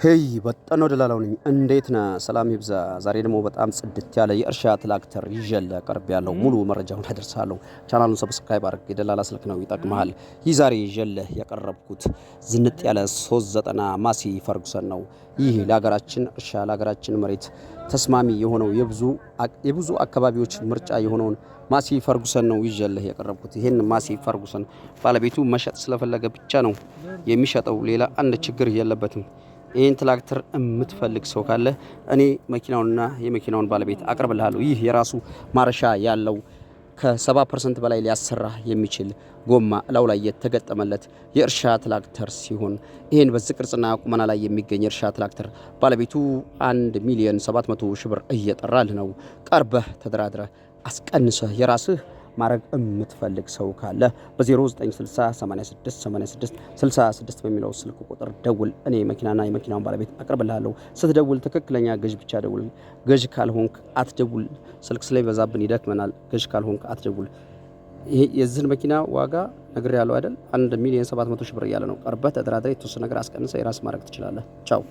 ሄይ በጣም ደላላው ነኝ እንዴት ነህ ሰላም ይብዛ ዛሬ ደግሞ በጣም ጽድት ያለ የእርሻ ትራክተር ይዤልህ ቀርብ ያለው ሙሉ መረጃውን አደርሳለሁ ቻናሉን ሰብስክራይብ አድርግ የደላላ ስልክ ነው ይጠቅምሃል ይህ ዛሬ ይዤልህ የቀረብኩት ዝንጥ ያለ 390 ማሲ ፈርጉሰን ነው ይህ ለሀገራችን እርሻ ለሀገራችን መሬት ተስማሚ የሆነው የብዙ አካባቢዎች ምርጫ የሆነውን ማሲ ፈርጉሰን ነው ይዤልህ የቀረብኩት ይሄን ማሲ ፈርጉሰን ባለቤቱ መሸጥ ስለፈለገ ብቻ ነው የሚሸጠው ሌላ አንድ ችግር የለበትም ይሄን ትራክተር የምትፈልግ ሰው ካለ እኔ መኪናውንና የመኪናውን ባለቤት አቀርብልሃለሁ ይህ የራሱ ማረሻ ያለው ከ70% በላይ ሊያሰራ የሚችል ጎማ ላው ላይ የተገጠመለት የእርሻ ትራክተር ሲሆን ይሄን በዚህ ቅርጽና ቁመና ላይ የሚገኝ የእርሻ ትራክተር ባለቤቱ 1,700,000 ብር እየጠራልህ ነው ቀርበህ ተደራድረህ አስቀንሰህ የራስህ ማረግ የምትፈልግ ሰው ካለ በ0960868666 በሚለው ስልክ ቁጥር ደውል እኔ መኪናና የመኪናውን ባለቤት አቀርብልሃለሁ ስትደውል ትክክለኛ ገዥ ብቻ ደውል ገዥ ካልሆንክ አትደውል ስልክ ስለይበዛብን ይደክመናል ገዥ ካልሆንክ አትደውል ይሄ የዚህ መኪና ዋጋ ነገር ያለው አይደል 1,700,000 ብር ያለ ነው ቀርበህ ተደራድረህ የተወሰነ ነገር አስቀንሰህ የራስ ማረግ ትችላለህ ቻው